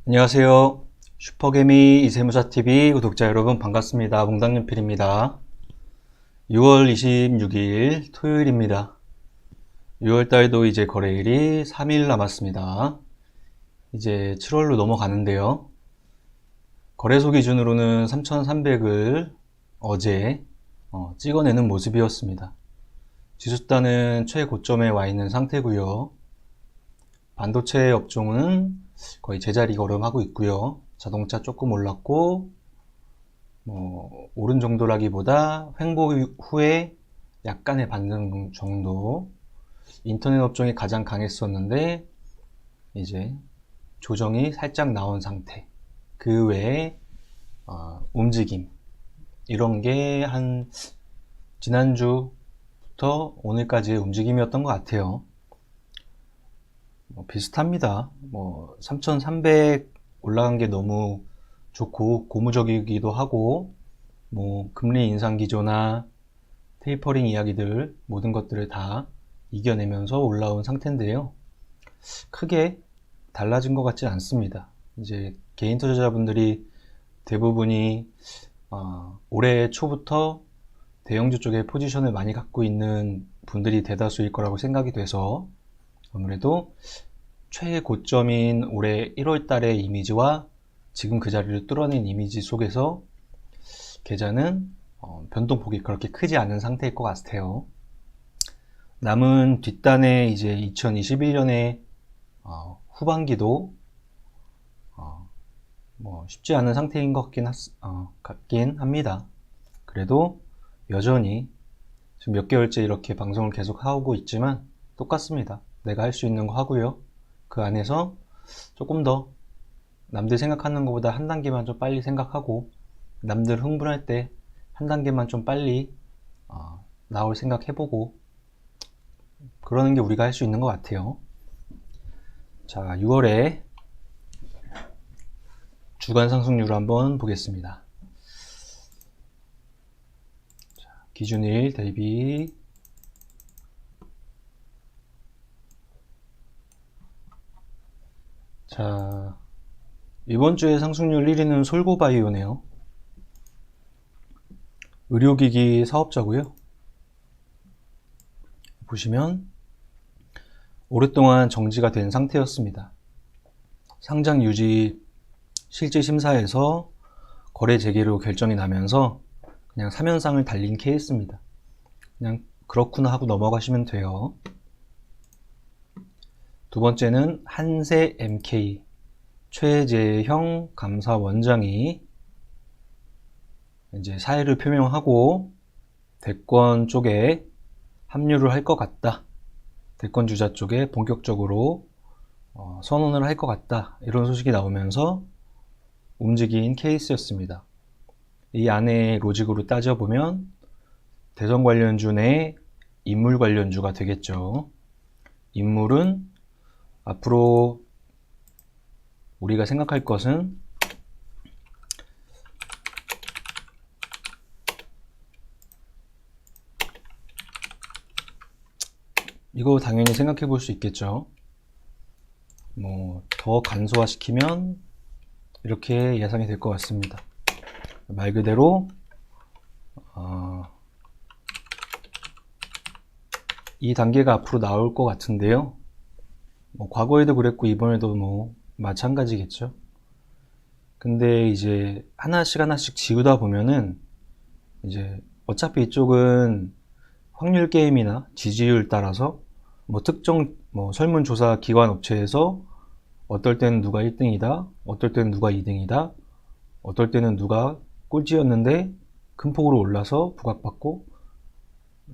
안녕하세요. 슈퍼개미 이세무사TV 구독자 여러분 반갑습니다. 몽당연필입니다. 6월 26일 토요일입니다. 6월달도 이제 거래일이 3일 남았습니다. 이제 7월로 넘어가는데요. 거래소 기준으로는 3,300을 어제 찍어내는 모습이었습니다. 지수단은 최고점에 와 있는 상태고요. 반도체 업종은 거의 제자리 걸음하고 있고요. 자동차 조금 올랐고 오른 정도라기보다 횡보 후에 약간의 반등 정도. 인터넷 업종이 가장 강했었는데 이제 조정이 살짝 나온 상태. 그 외에 움직임 이런 게 한 지난주부터 오늘까지의 움직임이었던 것 같아요. 비슷합니다. 3,300 올라간 게 너무 좋고 고무적이기도 하고 금리 인상 기조나 테이퍼링 이야기들 모든 것들을 다 이겨내면서 올라온 상태인데요. 크게 달라진 것 같지 않습니다. 이제 개인 투자자분들이 대부분이 올해 초부터 대형주 쪽에 포지션을 많이 갖고 있는 분들이 대다수일 거라고 생각이 돼서 아무래도 최고점인 올해 1월 달의 이미지와 지금 그 자리를 뚫어낸 이미지 속에서 계좌는 변동폭이 그렇게 크지 않은 상태일 것 같아요. 남은 뒷단에 이제 2021년의 후반기도 쉽지 않은 상태인 것 같긴 합니다. 그래도 여전히 지금 몇 개월째 이렇게 방송을 계속 하고 있지만 똑같습니다. 내가 할 수 있는 거 하고요. 그 안에서 조금 더 남들 생각하는 것보다 한 단계만 좀 빨리 생각하고 남들 흥분할 때 한 단계만 좀 빨리 나올 생각 해보고 그러는 게 우리가 할 수 있는 것 같아요. 자, 6월에 주간 상승률 한번 보겠습니다. 자, 기준일 대비 자, 이번 주에 상승률 1위는 솔고바이오네요. 의료기기 사업자고요. 보시면 오랫동안 정지가 된 상태였습니다. 상장 유지 실질 심사에서 거래 재개로 결정이 나면서 그냥 사면상을 달린 케이스입니다. 그냥 그렇구나 하고 넘어가시면 돼요. 두 번째는 한세 MK 최재형 감사원장이 이제 사의를 표명하고 대권 쪽에 합류를 할 것 같다. 대권 주자 쪽에 본격적으로 선언을 할 것 같다. 이런 소식이 나오면서 움직인 케이스였습니다. 이 안에 로직으로 따져보면 대선 관련주 내 인물 관련주가 되겠죠. 인물은 앞으로 우리가 생각할 것은 이거 당연히 생각해 볼 수 있겠죠. 더 간소화시키면 이렇게 예상이 될 것 같습니다. 말 그대로 이 단계가 앞으로 나올 것 같은데요. 과거에도 그랬고 이번에도 마찬가지겠죠. 근데 이제 하나씩 지우다 보면은 이제 어차피 이쪽은 확률 게임이나 지지율 따라서 특정 설문조사 기관 업체에서 어떨 때는 누가 1등이다, 어떨 때는 누가 2등이다, 어떨 때는 누가 꼴찌였는데 큰 폭으로 올라서 부각받고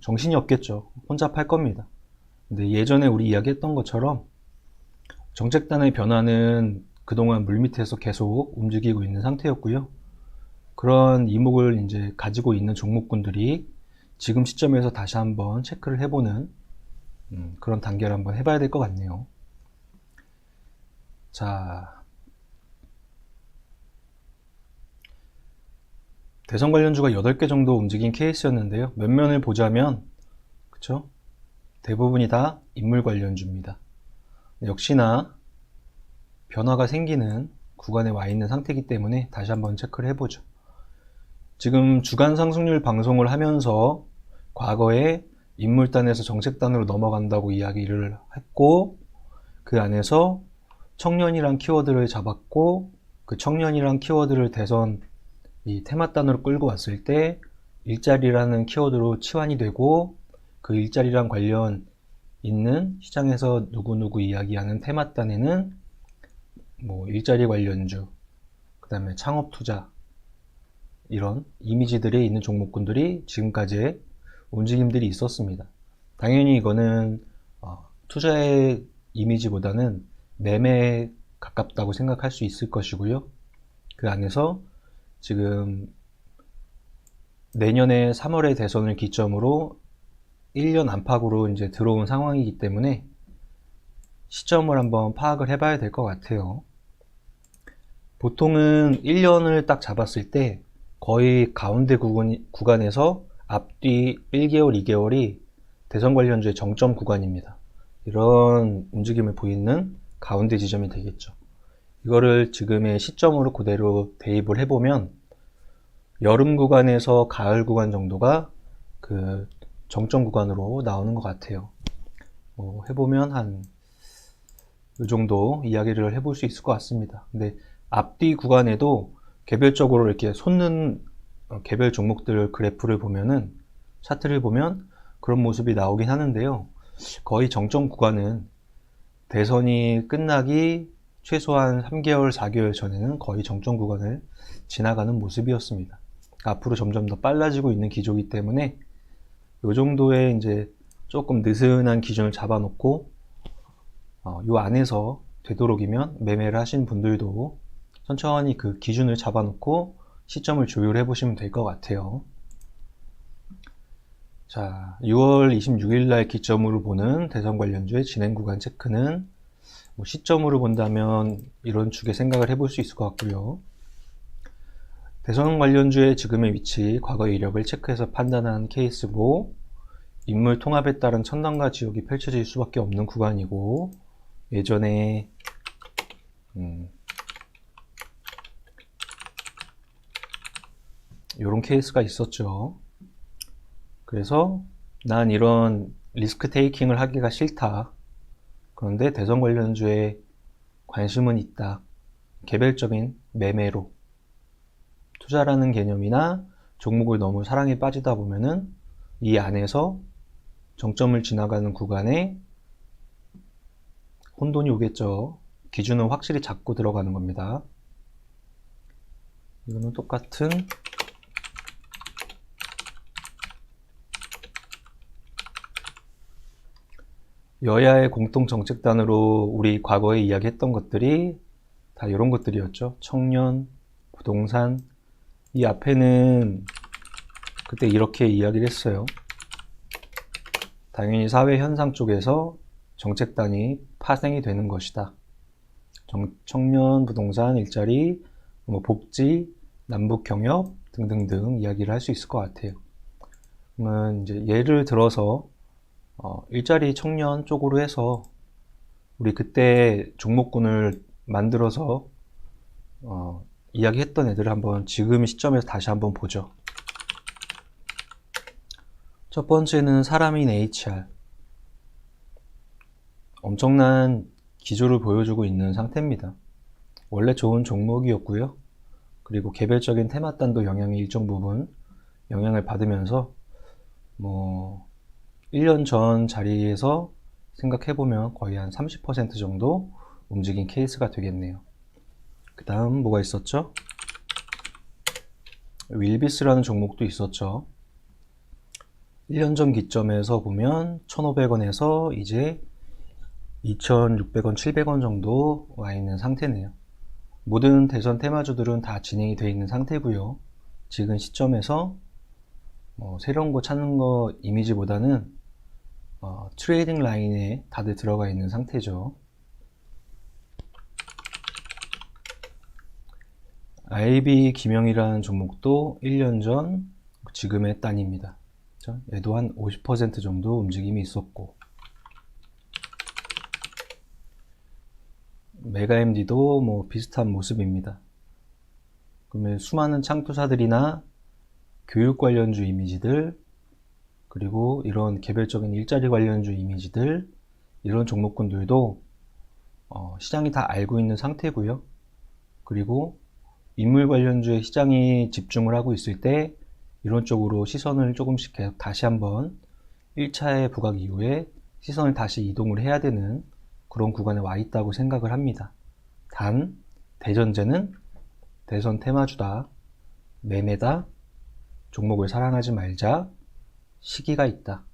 정신이 없겠죠. 혼자 팔 겁니다. 근데 예전에 우리 이야기했던 것처럼 정책단의 변화는 그동안 물밑에서 계속 움직이고 있는 상태였고요. 그런 이목을 이제 가지고 있는 종목군들이 지금 시점에서 다시 한번 체크를 해보는 그런 단계를 한번 해봐야 될 것 같네요. 자, 대선 관련주가 8개 정도 움직인 케이스였는데요. 면면을 보자면 그쵸? 대부분이 다 인물 관련주입니다. 역시나 변화가 생기는 구간에 와 있는 상태이기 때문에 다시 한번 체크를 해보죠. 지금 주간 상승률 방송을 하면서 과거에 인물단에서 정책단으로 넘어간다고 이야기를 했고, 그 안에서 청년이란 키워드를 잡았고, 그 청년이란 키워드를 대선 이 테마단으로 끌고 왔을 때 일자리라는 키워드로 치환이 되고, 그 일자리랑 관련 있는 시장에서 누구누구 이야기하는 테마단에는 뭐 일자리 관련주, 그 다음에 창업투자, 이런 이미지들이 있는 종목군들이 지금까지의 움직임들이 있었습니다. 당연히 이거는 투자의 이미지보다는 매매에 가깝다고 생각할 수 있을 것이고요. 그 안에서 지금 내년에 3월의 대선을 기점으로 1년 안팎으로 이제 들어온 상황이기 때문에 시점을 한번 파악을 해봐야 될 것 같아요. 보통은 1년을 딱 잡았을 때 거의 가운데 구간에서 앞뒤 1개월, 2개월이 대선 관련주의 정점 구간입니다. 이런 움직임을 보이는 가운데 지점이 되겠죠. 이거를 지금의 시점으로 그대로 대입을 해보면 여름 구간에서 가을 구간 정도가 그 정점 구간으로 나오는 것 같아요. 해보면 한 이 정도 이야기를 해볼 수 있을 것 같습니다. 근데 앞뒤 구간에도 개별적으로 이렇게 솟는 개별 종목들 그래프를 보면은, 차트를 보면 그런 모습이 나오긴 하는데요. 거의 정점 구간은 대선이 끝나기 최소한 3개월, 4개월 전에는 거의 정점 구간을 지나가는 모습이었습니다. 앞으로 점점 더 빨라지고 있는 기조이기 때문에 이 정도의 이제 조금 느슨한 기준을 잡아놓고 이 안에서 되도록이면 매매를 하신 분들도 천천히 그 기준을 잡아놓고 시점을 조율해 보시면 될 것 같아요. 자, 6월 26일 날 기점으로 보는 대선 관련주의 진행 구간 체크는 시점으로 본다면 이런 축의 생각을 해볼 수 있을 것 같고요. 대선 관련주의 지금의 위치, 과거의 이력을 체크해서 판단한 케이스고, 인물 통합에 따른 천당과 지옥이 펼쳐질 수밖에 없는 구간이고, 예전에 이런 케이스가 있었죠. 그래서 난 이런 리스크 테이킹을 하기가 싫다. 그런데 대선 관련주에 관심은 있다. 개별적인 매매로 투자라는 개념이나 종목을 너무 사랑에 빠지다 보면은 이 안에서 정점을 지나가는 구간에 혼돈이 오겠죠. 기준은 확실히 잡고 들어가는 겁니다. 이거는 똑같은 여야의 공통정책단으로 우리 과거에 이야기했던 것들이 다 이런 것들이었죠. 청년, 부동산. 이 앞에는 그때 이렇게 이야기를 했어요. 당연히 사회 현상 쪽에서 정책단이 파생이 되는 것이다. 청년, 부동산, 일자리, 복지, 남북 경협 등등등 이야기를 할 수 있을 것 같아요. 그러면 이제 예를 들어서 일자리 청년 쪽으로 해서 우리 그때 종목군을 만들어서 이야기했던 애들을 한번 지금 시점에서 다시 한번 보죠. 첫 번째는 사람인 HR. 엄청난 기조를 보여주고 있는 상태입니다. 원래 좋은 종목이었고요. 그리고 개별적인 테마단도 영향이 일정 부분 영향을 받으면서 1년 전 자리에서 생각해보면 거의 한 30% 정도 움직인 케이스가 되겠네요. 그 다음 뭐가 있었죠? 윌비스라는 종목도 있었죠. 1년 전 기점에서 보면 1,500원에서 이제 2,600원, 700원 정도 와 있는 상태네요. 모든 대선 테마주들은 다 진행이 되어 있는 상태고요. 지금 시점에서 새로운 거 찾는 거 이미지보다는 트레이딩 라인에 다들 들어가 있는 상태죠. IB 김영이라는 종목도 1년 전 지금의 단입니다. 얘도 한 50% 정도 움직임이 있었고, 메가MD도 뭐 비슷한 모습입니다. 그러면 수많은 창투사들이나 교육 관련주 이미지들, 그리고 이런 개별적인 일자리 관련주 이미지들, 이런 종목군들도 시장이 다 알고 있는 상태고요. 그리고 인물 관련주에 시장이 집중을 하고 있을 때 이런 쪽으로 시선을 조금씩 계속 다시 한번 1차의 부각 이후에 시선을 다시 이동을 해야 되는 그런 구간에 와 있다고 생각을 합니다. 단 대전제는 대선 테마주다, 매매다, 종목을 사랑하지 말자, 시기가 있다.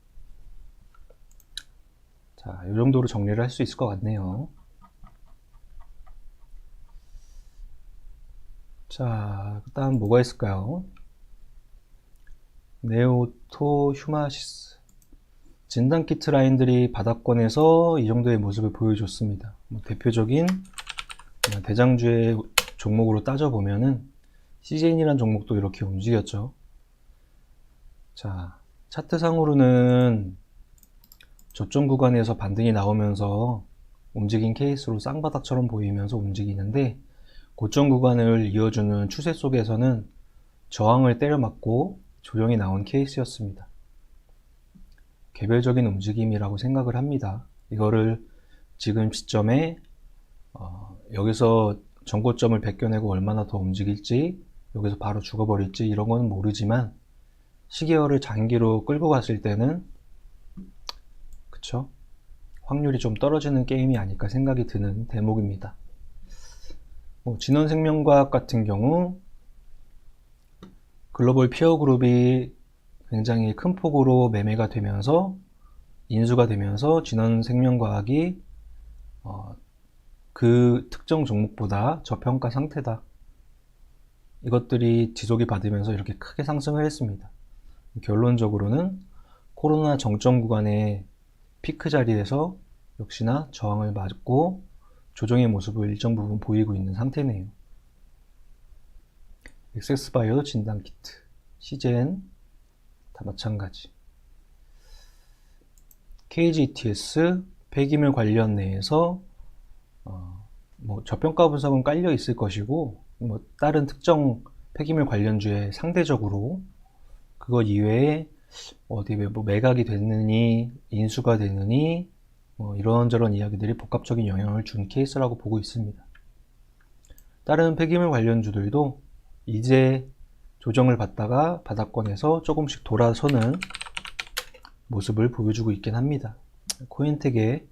자, 이 정도로 정리를 할 수 있을 것 같네요. 자, 그 다음 뭐가 있을까요? 네오토 휴마시스. 진단키트 라인들이 바닥권에서 이 정도의 모습을 보여줬습니다. 대표적인 대장주의 종목으로 따져보면은 CJN이라는 종목도 이렇게 움직였죠. 자, 차트상으로는 저점 구간에서 반등이 나오면서 움직인 케이스로 쌍바닥처럼 보이면서 움직이는데, 고점 구간을 이어주는 추세 속에서는 저항을 때려맞고 조정이 나온 케이스였습니다. 개별적인 움직임이라고 생각을 합니다. 이거를 지금 시점에 여기서 전고점을 벗겨내고 얼마나 더 움직일지, 여기서 바로 죽어버릴지 이런 건 모르지만 시계열을 장기로 끌고 갔을 때는 그쵸? 확률이 좀 떨어지는 게임이 아닐까 생각이 드는 대목입니다. 진원생명과학 같은 경우 글로벌 피어그룹이 굉장히 큰 폭으로 매매가 되면서 인수가 되면서 진원생명과학이 그 특정 종목보다 저평가 상태다, 이것들이 지속이 받으면서 이렇게 크게 상승을 했습니다. 결론적으로는 코로나 정점 구간의 피크 자리에서 역시나 저항을 맞고 조정의 모습을 일정 부분 보이고 있는 상태네요. 엑세스바이오 진단키트, CJN 다 마찬가지. KGETS 폐기물 관련 내에서 저평가 분석은 깔려 있을 것이고, 다른 특정 폐기물 관련주에 상대적으로 그것 이외에 어디 매각이 됐느니 인수가 되느니 이런저런 이야기들이 복합적인 영향을 준 케이스라고 보고 있습니다. 다른 폐기물 관련주들도 이제 조정을 받다가 바닥권에서 조금씩 돌아서는 모습을 보여주고 있긴 합니다. 코인텍의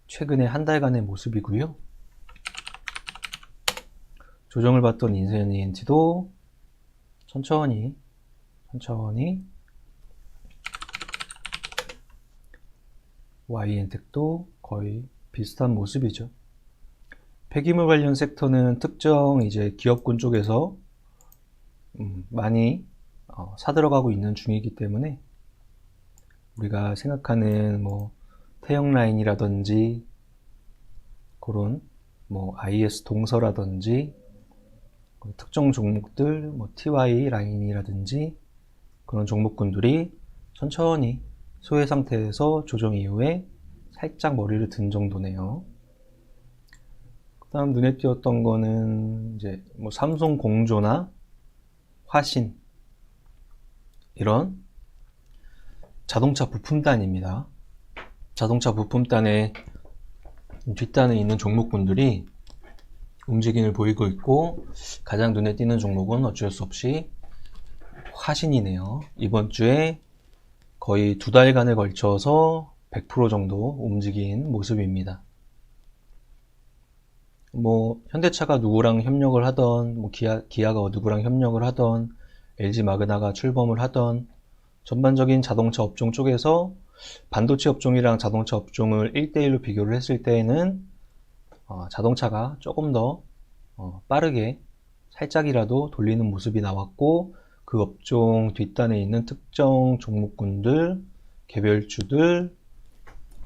최근의 한 달간의 모습이고요. 조정을 받던 인센이엔티도 천천히 YN텍도 거의 비슷한 모습이죠. 폐기물 관련 섹터는 특정 이제 기업군 쪽에서 많이 사들어가고 있는 중이기 때문에 우리가 생각하는 태형 라인이라든지 그런 IS 동서라든지 특정 종목들 TY 라인이라든지 그런 종목군들이 천천히 소외 상태에서 조정 이후에 살짝 머리를 든 정도네요. 그 다음 눈에 띄었던 거는 이제 삼성 공조나 화신, 이런 자동차 부품단입니다. 자동차 부품단의 뒷단에 있는 종목군들이 움직임을 보이고 있고, 가장 눈에 띄는 종목은 어쩔 수 없이 화신이네요. 이번 주에 거의 2달간에 걸쳐서 100% 정도 움직인 모습입니다. 현대차가 누구랑 협력을 하던, 기아가 누구랑 협력을 하던, LG 마그나가 출범을 하던, 전반적인 자동차 업종 쪽에서 반도체 업종이랑 자동차 업종을 1대1로 비교를 했을 때에는 자동차가 조금 더 빠르게 살짝이라도 돌리는 모습이 나왔고, 그 업종 뒷단에 있는 특정 종목군들, 개별주들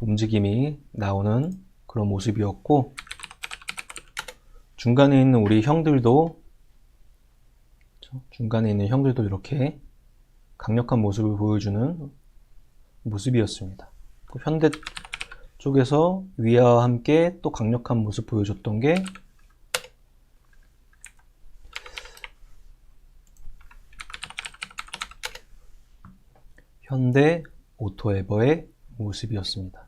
움직임이 나오는 그런 모습이었고, 중간에 있는 우리 형들도 이렇게 강력한 모습을 보여주는 모습이었습니다. 쪽에서 위아와 함께 또 강력한 모습 보여줬던 게 현대 오토에버의 모습이었습니다.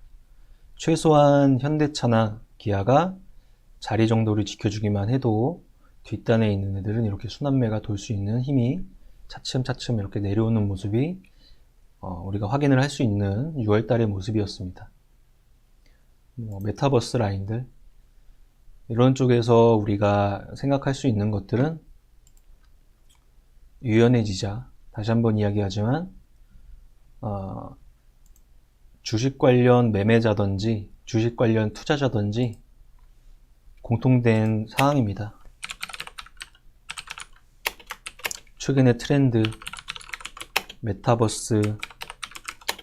최소한 현대차나 기아가 자리 정도를 지켜주기만 해도 뒷단에 있는 애들은 이렇게 순환매가 돌 수 있는 힘이 차츰차츰 이렇게 내려오는 모습이 우리가 확인을 할 수 있는 6월달의 모습이었습니다. 메타버스 라인들 이런 쪽에서 우리가 생각할 수 있는 것들은 유연해지자. 다시 한번 이야기하지만 주식 관련 매매자든지 주식 관련 투자자든지 공통된 사항입니다. 최근의 트렌드, 메타버스,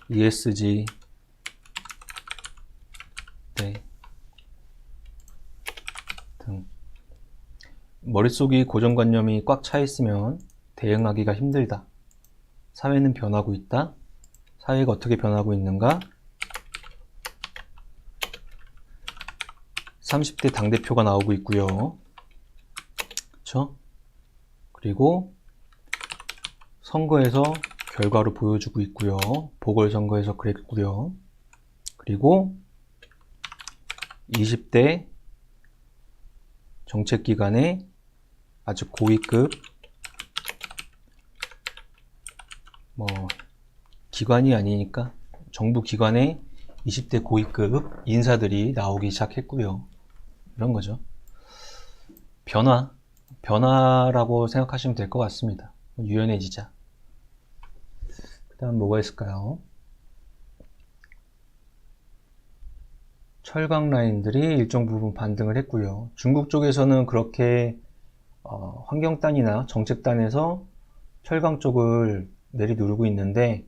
ESG, 등 머릿속이 고정관념이 꽉 차 있으면 대응하기가 힘들다. 사회는 변하고 있다. 사회가 어떻게 변하고 있는가? 30대 당대표가 나오고 있고요. 그쵸? 그리고 선거에서 결과로 보여주고 있고요. 보궐선거에서 그랬고요. 그리고 20대 정책기관의 아주 고위급 기관이 아니니까 정부 기관의 20대 고위급 인사들이 나오기 시작했고요. 이런 거죠. 변화라고 생각하시면 될 것 같습니다. 유연해지자. 그 다음 뭐가 있을까요? 철강 라인들이 일정 부분 반등을 했고요. 중국 쪽에서는 그렇게 환경단이나 정책단에서 철강 쪽을 내리누르고 있는데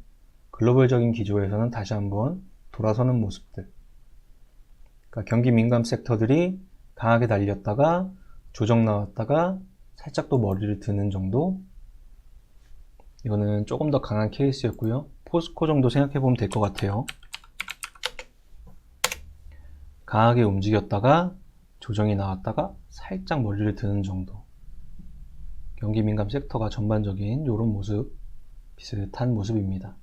글로벌적인 기조에서는 다시 한번 돌아서는 모습들. 그러니까 경기 민감 섹터들이 강하게 달렸다가 조정 나왔다가 살짝 또 머리를 드는 정도. 이거는 조금 더 강한 케이스였고요. 포스코 정도 생각해 보면 될 것 같아요. 강하게 움직였다가 조정이 나왔다가 살짝 머리를 드는 정도. 경기 민감 섹터가 전반적인 이런 모습, 비슷한 모습입니다.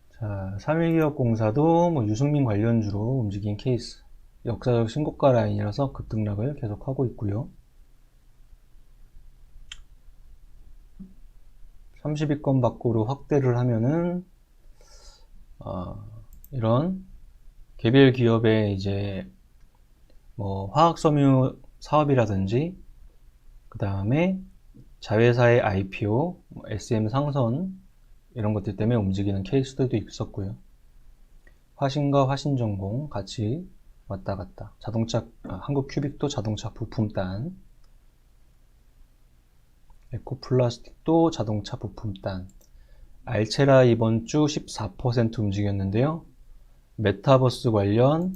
자, 3일기업공사도 유승민 관련주로 움직인 케이스. 역사적 신고가 라인이라서 급등락을 계속하고 있고요. 30위권 밖으로 확대를 하면은 이런 개별 기업의 이제 화학섬유 사업이라든지 그 다음에 자회사의 IPO, SM 상선 이런 것들 때문에 움직이는 케이스들도 있었고요. 화신과 화신전공 같이 왔다 갔다. 한국큐빅도 자동차 부품단, 에코플라스틱도 자동차 부품단. 알체라 이번 주 14% 움직였는데요. 메타버스 관련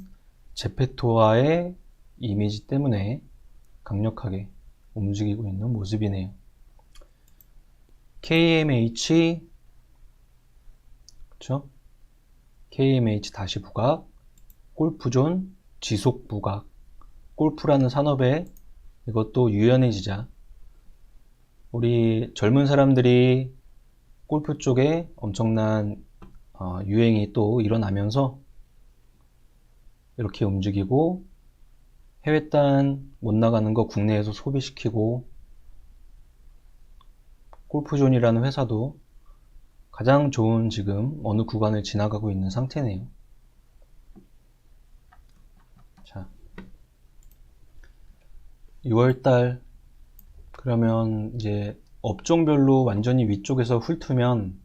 제페토와의 이미지 때문에 강력하게 움직이고 있는 모습이네요. KMH, 그쵸? KMH 다시 부각, 골프존 지속 부각. 골프라는 산업에 이것도 유연해지자. 우리 젊은 사람들이 골프 쪽에 엄청난 유행이 또 일어나면서 이렇게 움직이고 해외단 못 나가는 거 국내에서 소비시키고 골프존이라는 회사도 가장 좋은 지금 어느 구간을 지나가고 있는 상태네요. 자, 6월달 그러면 이제 업종별로 완전히 위쪽에서 훑으면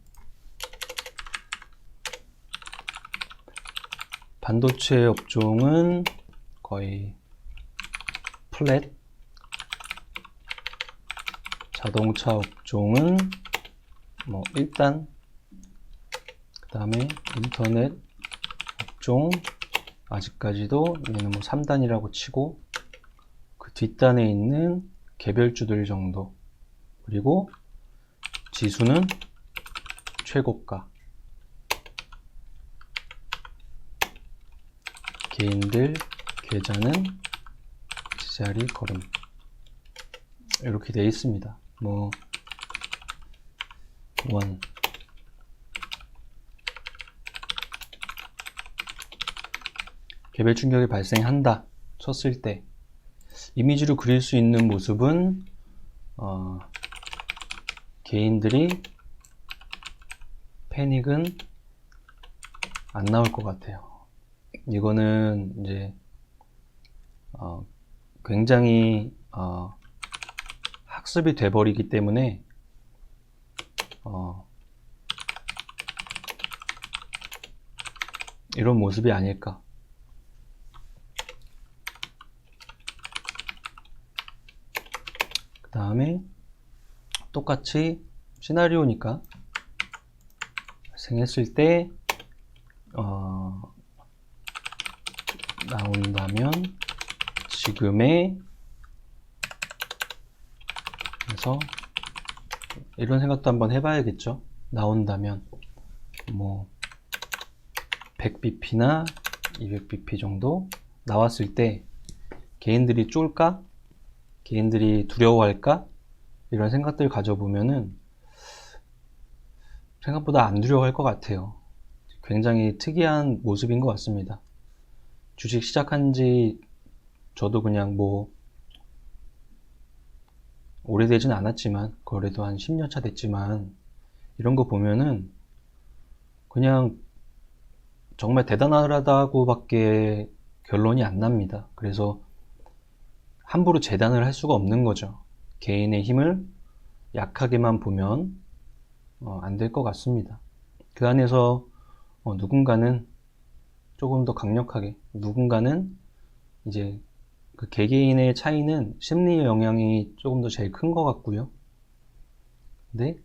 반도체 업종은 거의 플랫, 자동차 업종은 1단, 그 다음에 인터넷 업종 아직까지도 얘는 3단이라고 치고 그 뒷단에 있는 개별주들 정도, 그리고 지수는 최고가. 개인들 계좌는 제자리 걸음. 이렇게 되어 있습니다. 뭐, 원. 개별 충격이 발생한다 쳤을 때 이미지로 그릴 수 있는 모습은 개인들이 패닉은 안 나올 것 같아요. 이거는 이제 굉장히 학습이 돼버리기 때문에 이런 모습이 아닐까. 그 다음에 똑같이 시나리오니까 발생했을 때 나온다면 지금의 그래서 이런 생각도 한번 해봐야겠죠. 나온다면 뭐 100bp나 200bp 정도 나왔을 때 개인들이 쫄까? 개인들이 두려워할까? 이런 생각들 가져보면은 생각보다 안 두려워할 것 같아요. 굉장히 특이한 모습인 것 같습니다. 주식 시작한 지 저도 그냥 뭐 오래되진 않았지만 그래도 한 10년 차 됐지만 이런 거 보면은 그냥 정말 대단하다고 밖에 결론이 안 납니다. 그래서 함부로 재단을 할 수가 없는 거죠. 개인의 힘을 약하게만 보면 안 될 것 같습니다. 그 안에서 누군가는 조금 더 강력하게, 누군가는 이제 그 개개인의 차이는 심리의 영향이 조금 더 제일 큰 것 같고요. 근데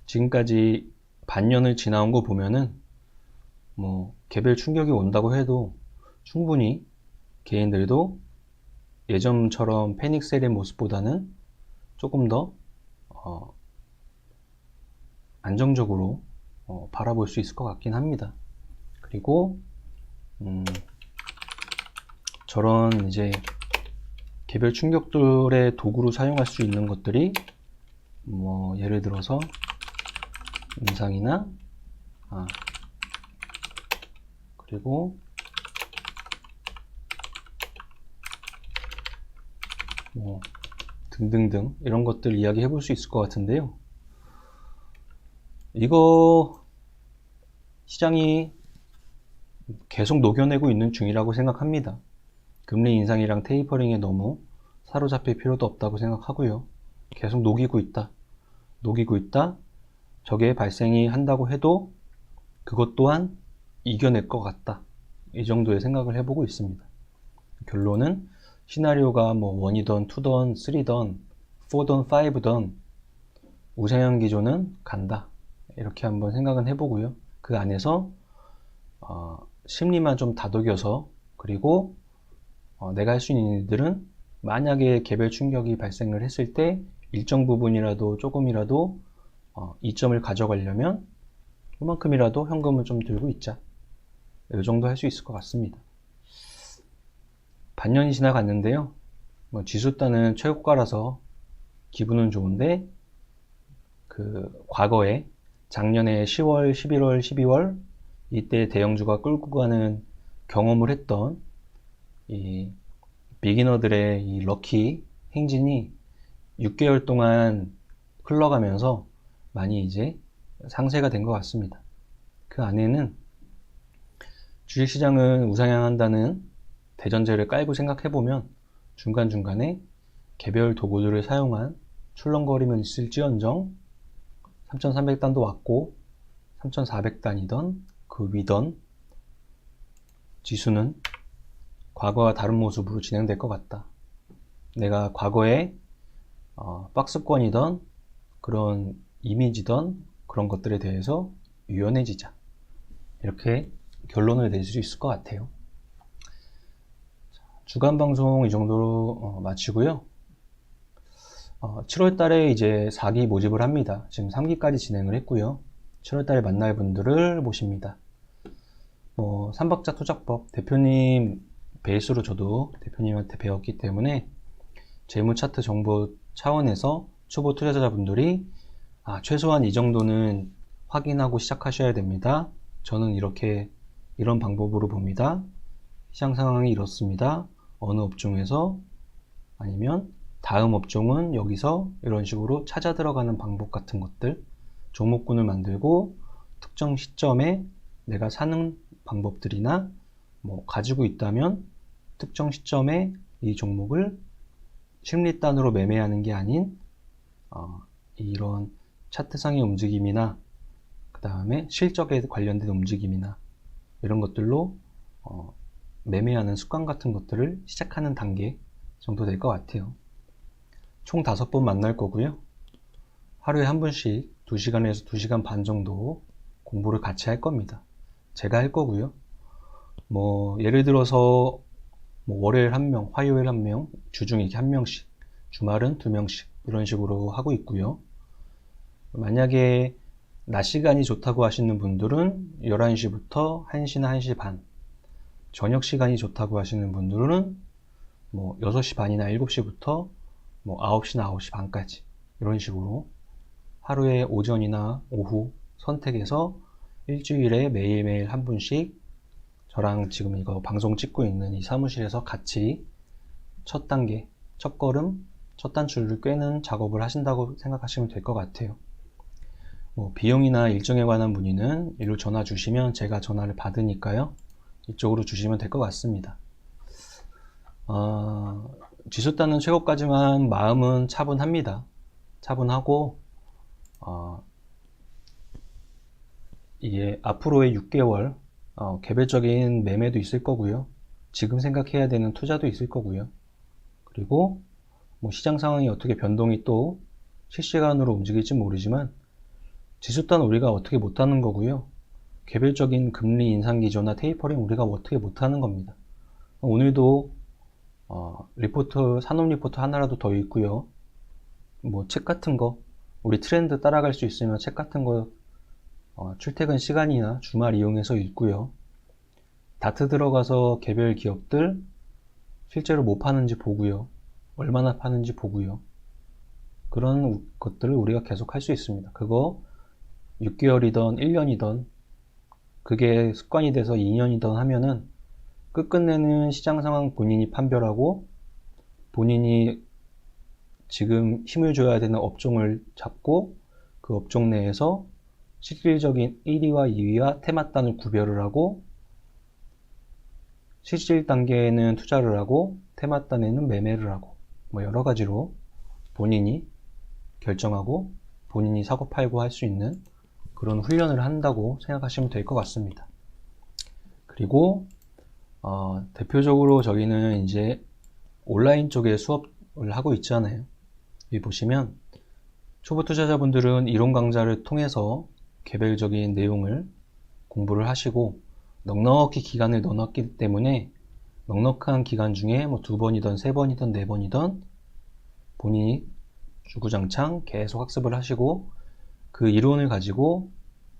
지금까지 반년을 지나온 거 보면은 뭐 개별 충격이 온다고 해도 충분히 개인들도 예전처럼 패닉셀의 모습보다는 조금 더 안정적으로 바라볼 수 있을 것 같긴 합니다. 그리고 저런 이제 개별 충격들의 도구로 사용할 수 있는 것들이 뭐 예를 들어서 음상이나 그리고 뭐 등등등 이런 것들 이야기해 볼 수 있을 것 같은데요. 이거 시장이 계속 녹여내고 있는 중이라고 생각합니다. 금리 인상이랑 테이퍼링에 너무 사로잡힐 필요도 없다고 생각하고요. 계속 녹이고 있다. 저게 발생이 한다고 해도 그것 또한 이겨낼 것 같다. 이 정도의 생각을 해보고 있습니다. 결론은 시나리오가 뭐 1이던 2던 3던 4던 5던 우상향 기조는 간다. 이렇게 한번 생각은 해보고요. 그 안에서 심리만 좀 다독여서 그리고 내가 할 수 있는 일들은 만약에 개별 충격이 발생을 했을 때 일정 부분이라도 조금이라도 이점을 가져가려면 그만큼이라도 현금을 좀 들고 있자. 이 정도 할 수 있을 것 같습니다. 반년이 지나갔는데요. 뭐 지수단은 최고가라서 기분은 좋은데 그 과거에 작년에 10월, 11월, 12월 이때 대형주가 끌고 가는 경험을 했던 이 비기너들의 이 럭키 행진이 6개월 동안 흘러가면서 많이 이제 상쇄가 된 것 같습니다. 그 안에는 주식시장은 우상향한다는 대전제를 깔고 생각해보면 중간중간에 개별 도구들을 사용한 출렁거림은 있을지언정 3300단도 왔고 3400단이던 그 위던 지수는 과거와 다른 모습으로 진행될 것 같다. 내가 과거에 박스권이던 그런 이미지던 그런 것들에 대해서 유연해지자. 이렇게 결론을 낼 수 있을 것 같아요. 주간 방송 이 정도로 마치고요. 7월 달에 이제 4기 모집을 합니다. 지금 3기까지 진행을 했고요. 7월 달에 만날 분들을 모십니다. 뭐 삼박자 투자법 대표님 베이스로 저도 대표님한테 배웠기 때문에 재무 차트 정보 차원에서 초보 투자자분들이 최소한 이 정도는 확인하고 시작하셔야 됩니다. 저는 이런 방법으로 봅니다. 시장 상황이 이렇습니다. 어느 업종에서 아니면 다음 업종은 여기서 이런 식으로 찾아 들어가는 방법 같은 것들, 종목군을 만들고 특정 시점에 내가 사는 방법들이나 가지고 있다면 특정 시점에 이 종목을 심리단으로 매매하는 게 아닌 이런 차트상의 움직임이나 그 다음에 실적에 관련된 움직임이나 이런 것들로 매매하는 습관 같은 것들을 시작하는 단계 정도 될 것 같아요. 총 5번 만날 거고요. 하루에 한 번씩 2시간에서 2시간 반 정도 공부를 같이 할 겁니다. 제가 할 거고요. 예를 들어서 월요일 1명, 화요일 1명, 주중 이렇게 1명씩, 주말은 2명씩 이런 식으로 하고 있고요. 만약에 낮 시간이 좋다고 하시는 분들은 11시부터 1시나 1시 반, 저녁 시간이 좋다고 하시는 분들은 6시 반이나 7시부터 9시나 9시 반까지 이런 식으로 하루에 오전이나 오후 선택해서 일주일에 매일매일 한 분씩 저랑 지금 이거 방송 찍고 있는 이 사무실에서 같이 첫 단계, 첫 걸음, 첫 단추를 꿰는 작업을 하신다고 생각하시면 될 것 같아요. 비용이나 일정에 관한 문의는 이로 전화 주시면 제가 전화를 받으니까요. 이쪽으로 주시면 될 것 같습니다. 지수 따는 최고까지만 마음은 차분합니다. 차분하고 이게 앞으로의 6개월 개별적인 매매도 있을 거고요. 지금 생각해야 되는 투자도 있을 거고요. 그리고 시장 상황이 어떻게 변동이 또 실시간으로 움직일지 모르지만 지수단 우리가 어떻게 못하는 거고요. 개별적인 금리 인상 기조나 테이퍼링 우리가 어떻게 못하는 겁니다. 오늘도 리포트, 산업 리포트 하나라도 더 있고요. 책 같은 거 우리 트렌드 따라갈 수 있으면 책 같은 거 출퇴근 시간이나 주말 이용해서 읽고요. 다트 들어가서 개별 기업들 실제로 뭐 파는지 보고요. 얼마나 파는지 보고요. 그런 것들을 우리가 계속 할 수 있습니다. 그거 6개월이던 1년이던 그게 습관이 돼서 2년이던 하면은 끝끝내는 시장 상황 본인이 판별하고 본인이 지금 힘을 줘야 되는 업종을 잡고 그 업종 내에서 실질적인 1위와 2위와 테마단을 구별을 하고 실질 단계에는 투자를 하고 테마단에는 매매를 하고 여러 가지로 본인이 결정하고 본인이 사고 팔고 할 수 있는 그런 훈련을 한다고 생각하시면 될 것 같습니다. 그리고 대표적으로 저희는 이제 온라인 쪽에 수업을 하고 있잖아요. 여기 보시면 초보 투자자분들은 이론 강좌를 통해서 개별적인 내용을 공부를 하시고 넉넉히 기간을 넣어놨기 때문에 넉넉한 기간 중에 2번이든 3번이든 4번이든 본인이 주구장창 계속 학습을 하시고 그 이론을 가지고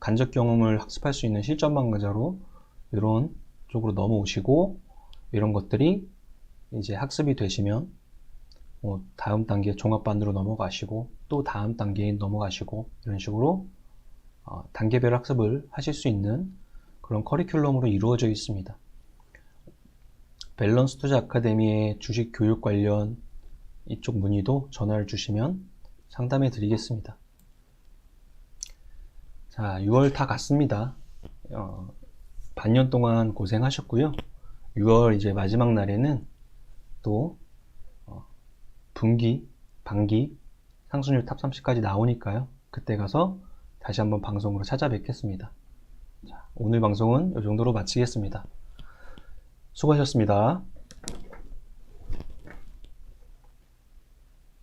간접 경험을 학습할 수 있는 실전반 강좌로 이런 쪽으로 넘어오시고 이런 것들이 이제 학습이 되시면 다음 단계 종합반으로 넘어가시고 또 다음 단계에 넘어가시고 이런 식으로 단계별 학습을 하실 수 있는 그런 커리큘럼으로 이루어져 있습니다. 밸런스 투자 아카데미의 주식 교육 관련 이쪽 문의도 전화를 주시면 상담해 드리겠습니다. 자, 6월 다 갔습니다. 반년 동안 고생하셨고요. 6월 이제 마지막 날에는 또 분기, 반기, 상승률 탑 30까지 나오니까요. 그때 가서 다시 한번 방송으로 찾아뵙겠습니다. 자, 오늘 방송은 이 정도로 마치겠습니다. 수고하셨습니다.